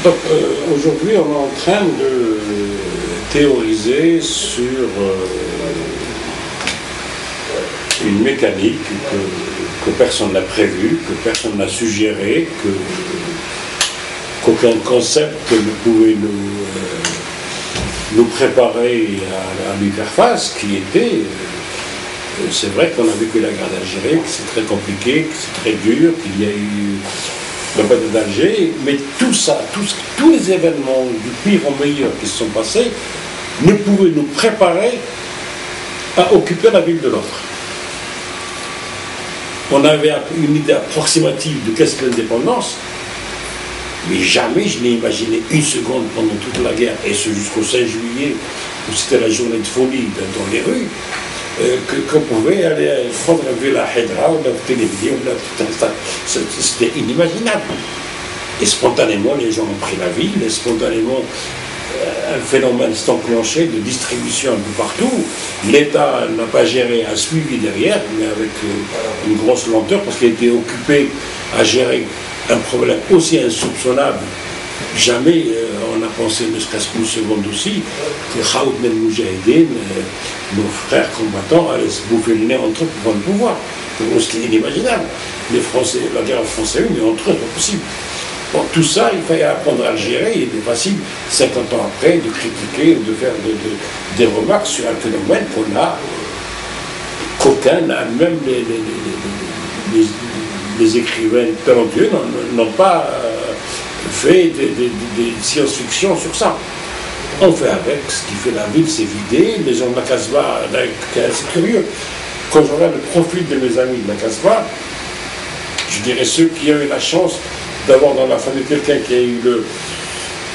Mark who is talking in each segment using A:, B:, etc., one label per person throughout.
A: Donc aujourd'hui, on est en train de théoriser sur une mécanique que personne n'a prévue, que personne n'a suggéré, qu'aucun concept ne pouvait nous préparer à lui faire face, qui était, c'est vrai qu'on a vécu la guerre d'Algérie, que c'est très compliqué, que c'est très dur, qu'il y a eu la bataille d'Alger, mais tout ça, tous les événements du pire au meilleur qui se sont passés, ne pouvaient nous préparer à occuper la ville de l'autre. On avait une idée approximative de qu'est-ce que l'indépendance, mais jamais je n'ai imaginé une seconde pendant toute la guerre, et ce jusqu'au 5 juillet, où c'était la journée de folie dans les rues, qu'on pouvait aller prendre un vélo à Hedra, ou la télévision, c'était inimaginable. Et spontanément, les gens ont pris la ville, et spontanément, un phénomène s'est enclenché de distribution un peu partout. L'État n'a pas géré, a suivi derrière, mais avec une grosse lenteur, parce qu'il était occupé à gérer un problème aussi insoupçonnable. Jamais on a pensé, ne serait-ce qu'une seconde aussi, que Khaout el Moujahidine, nos frères combattants, allaient se bouffer le nez entre eux pour prendre le pouvoir. Pour nous, c'était inimaginable. Les Français, la guerre française, mais entre eux, c'est pas possible. Bon, tout ça, il fallait apprendre à le gérer. Il était facile, 50 ans après, de critiquer, de faire des remarques sur un phénomène qu'aucun, même les écrivains talentueux n'ont pas fait des science-fiction sur ça. On fait avec, ce qui fait la ville, c'est vidé. Les gens de la Casbah, c'est curieux. Quand je regarde le profil de mes amis de la Casbah, je dirais ceux qui ont eu la chance d'avoir dans la famille quelqu'un qui a eu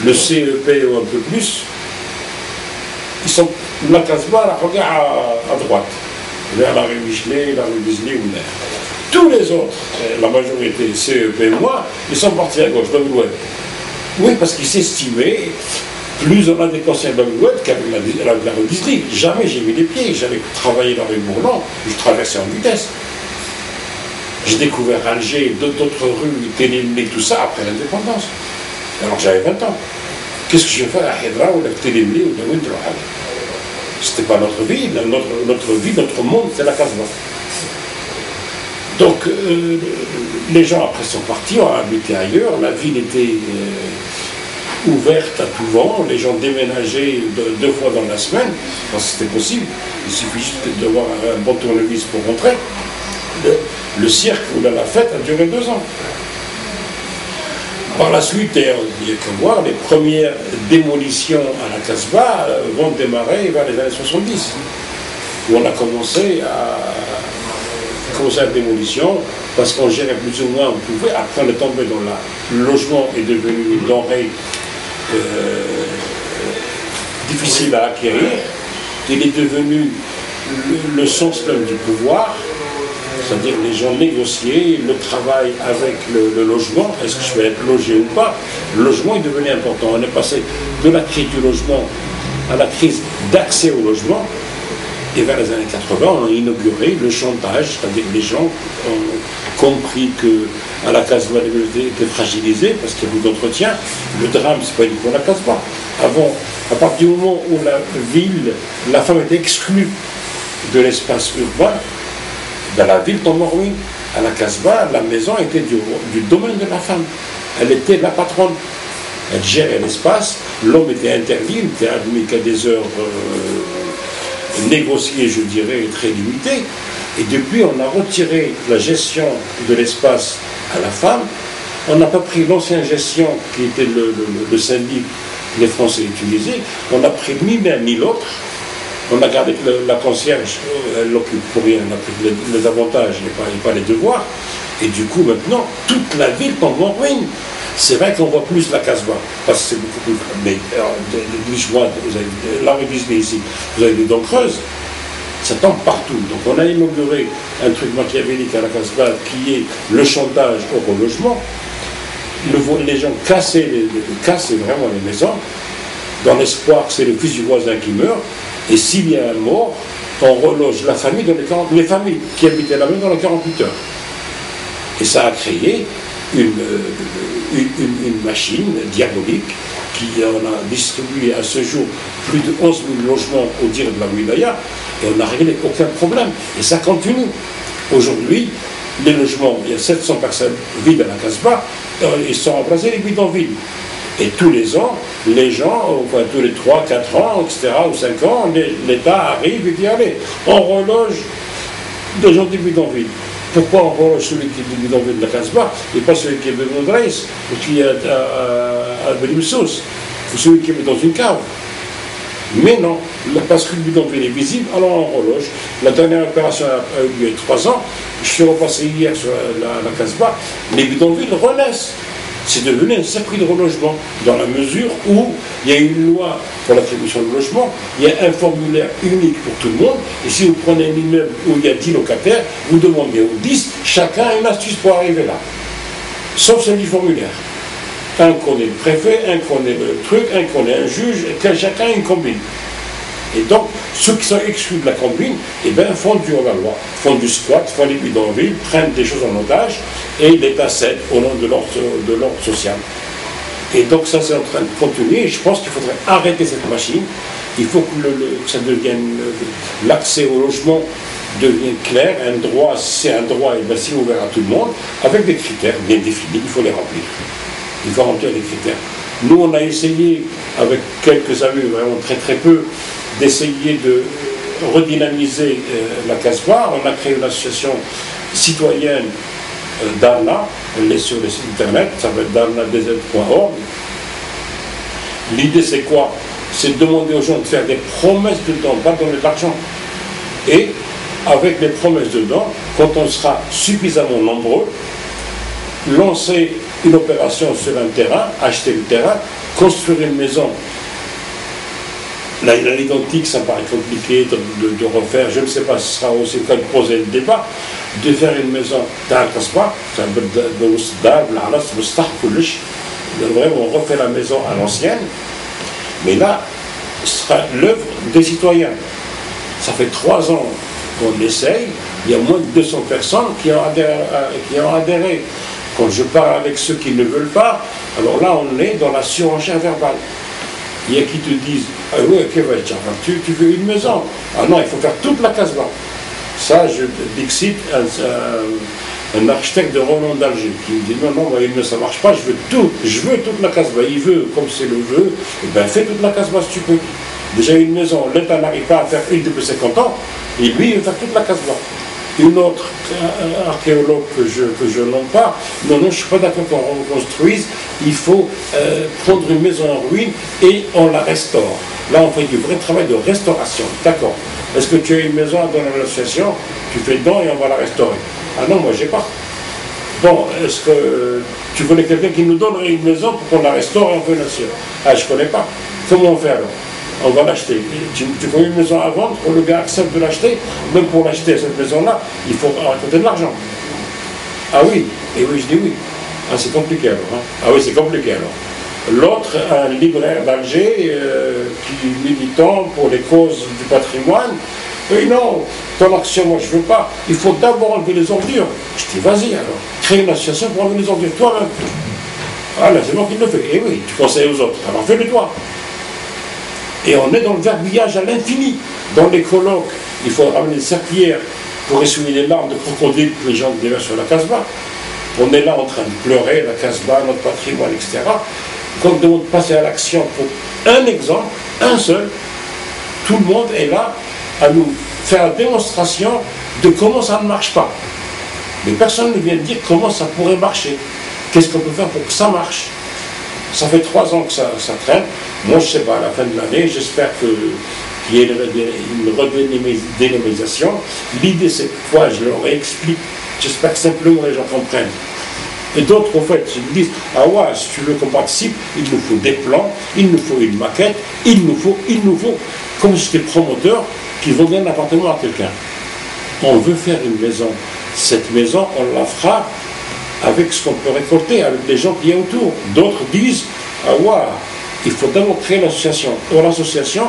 A: le CEP ou un peu plus, ils sont la Casbah, regarde à droite, vers la rue Michelet, la rue Bisley ou l'air. Tous les autres, la majorité CEP et moi, ils sont partis à gauche, dans l'ouest. Oui, parce qu'ils s'estimaient plus en adéquation avec l'ouest qu'avec la rue Bisley. Jamais j'ai mis les pieds, j'avais travaillé dans la rue Bourlan, je traversais en vitesse. J'ai découvert Alger, d'autres rues, Télémné, tout ça, après l'indépendance. Alors j'avais 20 ans. Qu'est-ce que je fais à Hedra ou à Télémné ou à Windrohal? C'était pas notre vie, notre monde, c'est la Casbah. Donc les gens après sont partis, ont habité ailleurs, la ville était ouverte à tout vent, les gens déménageaient 2 fois dans la semaine, parce que c'était possible, il suffit juste d'avoir un bon tournevis pour rentrer. Le cirque ou la fête a duré 2 ans. Par la suite, il y a qu'à voir, les premières démolitions à la Casbah vont démarrer vers les années 70, où on a commencé la démolition, parce qu'on gérait plus ou moins, on pouvait, après on est tombé dans le logement est devenu une denrée difficile à acquérir, il est devenu le sens même du pouvoir. C'est-à-dire les gens négociaient le travail avec le logement, est-ce que je vais être logé ou pas? Le logement est devenu important. On est passé de la crise du logement à la crise d'accès au logement. Et vers les années 80, on a inauguré le chantage, c'est-à-dire que les gens ont compris qu'à la Casbah, l'économie était fragilisée parce qu'il y a beaucoup d'entretien. Le drame, c'est pas uniquement la Casbah. Avant, à partir du moment où la ville, la femme était exclue de l'espace urbain, ben la ville tombe en ruine. À la Casbah, la maison était du domaine de la femme. Elle était la patronne. Elle gérait l'espace. L'homme était interdit, il n'était admis qu'à des heures négociées, je dirais, très limitées. Et depuis, on a retiré la gestion de l'espace à la femme. On n'a pas pris l'ancienne gestion qui était le syndic que les Français utilisaient. On n'a pris ni l'un ni l'autre. On a gardé la concierge, elle l'occupe pour rien, on a pris les avantages et pas les devoirs. Et du coup, maintenant, toute la ville tombe en ruine. C'est vrai qu'on voit plus la Casbah, parce que c'est beaucoup plus. Mais vous avez la rue Disney ici, vous avez des dents creuses, ça tombe partout. Donc on a inauguré un truc machiavélique à la Casbah qui est le chantage au relogement. Les gens cassaient vraiment les maisons, dans l'espoir que c'est le fils du voisin qui meurt. Et s'il y a un mort, on reloge la famille dans les familles qui habitaient la maison dans les 48 heures. Et ça a créé une machine diabolique qui en a distribué à ce jour plus de 11 000 logements au dire de la wilaya, et on n'a réglé aucun problème. Et ça continue. Aujourd'hui, les logements, il y a 700 personnes vides à la Casbah, ils sont remplacés les bidonvilles. Et tous les ans, les gens, enfin, tous les 3, 4 ans, etc., ou 5 ans, l'État arrive et dit allez, on reloge des gens du bidonville. Pourquoi on reloge celui qui est du bidonville de la Casbah et pas celui qui est de Moudreis ou qui est à Belimsous, ou celui qui est dans une cave? Mais non, parce que le bidonville est visible, alors on reloge. La dernière opération a eu lieu il y a 3 ans. Je suis repassé hier sur la Casbah. Les bidonvilles renaissent. C'est devenu un circuit de relogement, dans la mesure où il y a une loi pour l'attribution de logement, il y a un formulaire unique pour tout le monde, et si vous prenez un immeuble où il y a 10 locataires, vous demandez aux 10, chacun a une astuce pour arriver là. Sauf celui du formulaire. Un connaît le préfet, un connaît le truc, un connaît un juge, et chacun a une combine. Et donc, ceux qui sont exclus de la combine, eh bien, font du hors-la-loi, font du squat, font les bidonvilles, prennent des choses en otage, et l'État cède au nom de l'ordre social. Et donc, ça, c'est en train de continuer, et je pense qu'il faudrait arrêter cette machine. Il faut que ça devienne, l'accès au logement devienne clair, un droit, c'est un droit, et bien, c'est ouvert à tout le monde, avec des critères bien définis, il faut les remplir. Il faut remplir les critères. Nous, on a essayé, avec quelques amis, vraiment très très peu, d'essayer de redynamiser la Casbah. On a créé une association citoyenne Darna, elle est sur le site internet, ça s'appelle darnadz.org. L'idée c'est quoi? C'est de demander aux gens de faire des promesses dedans, pas donner de l'argent. Et avec les promesses dedans, quand on sera suffisamment nombreux, lancer une opération sur un terrain, acheter le terrain, construire une maison. L'identique, ça paraît compliqué de refaire, je ne sais pas, ce sera aussi le cas de poser le débat, de faire une maison dans la Casbah, on refait la maison à l'ancienne, mais là, ce sera l'œuvre des citoyens. Ça fait 3 ans qu'on essaye, il y a moins de 200 personnes qui ont adhéré. Quand je parle avec ceux qui ne veulent pas, alors là, on est dans la surenchère verbale. Il y a qui te disent ah oui, ok, tu veux une maison? Ah non, il faut faire toute la Casbah. Ça, je dixit un architecte de Roland d'Alger qui me dit non, moi, ça ne marche pas, je veux toute la Casbah. Il veut, comme c'est le vœu, et bien fais toute la Casbah si tu peux. Déjà une maison, l'État n'arrive pas à faire une depuis 50 ans, et lui, il veut faire toute la Casbah. Une autre archéologue que je nomme pas, non, je ne suis pas d'accord qu'on reconstruise, il faut prendre une maison en ruine et on la restaure. Là, on fait du vrai travail de restauration, d'accord. Est-ce que tu as une maison dans l'association, tu fais dedans et on va la restaurer? Ah non, moi j'ai pas. Bon, est-ce que tu connais quelqu'un qui nous donnerait une maison pour qu'on la restaure et on fait une association? Ah, je ne connais pas. Comment on fait alors? On va l'acheter. Tu connais une maison à vendre, le gars accepte de l'acheter, même pour l'acheter cette maison-là, il faut raconter de l'argent. Ah oui, et oui, je dis oui. Ah, c'est compliqué alors. Hein. Ah oui, c'est compliqué alors. L'autre, un libraire d'Alger, qui est militant pour les causes du patrimoine, oui, non, ton action, moi je ne veux pas. Il faut d'abord enlever les ordures. Je dis, vas-y alors, crée une association pour enlever les ordures toi-même. Ah là, c'est moi qui le fais. Eh oui, tu conseilles aux autres. Alors fais-le toi. Et on est dans le verbillage à l'infini. Dans les colloques, il faut ramener des serpillères pour essuyer les larmes de crocodile que les gens déversent sur la Casbah. On est là en train de pleurer, la Casbah, notre patrimoine, etc. Quand on demande de passer à l'action pour un exemple, un seul, tout le monde est là à nous faire la démonstration de comment ça ne marche pas. Mais personne ne vient dire comment ça pourrait marcher. Qu'est-ce qu'on peut faire pour que ça marche? Ça fait 3 ans que ça traîne. Moi, je ne sais pas, à la fin de l'année, j'espère qu'il y ait une redynamisation. L'idée, c'est quoi? Je leur explique. J'espère que simplement les gens comprennent. Et d'autres, en fait, ils me disent ah ouais, si tu veux qu'on participe, il nous faut des plans, il nous faut une maquette, il nous faut, comme si j'étais promoteur, qui vendait un appartement à quelqu'un. On veut faire une maison. Cette maison, on la fera avec ce qu'on peut récolter, avec les gens qui y a autour. D'autres disent ah ouais, il faut d'abord créer l'association. Or, l'association,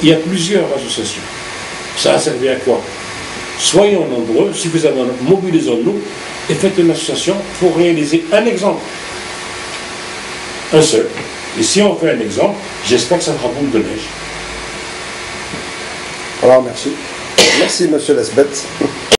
A: il y a plusieurs associations. Ça a servi à quoi? Soyons nombreux, suffisamment, mobilisons-nous et faites une association pour réaliser un exemple. Un seul. Et si on fait un exemple, j'espère que ça fera boule de neige.
B: Alors, merci. Merci, monsieur Lesbeth.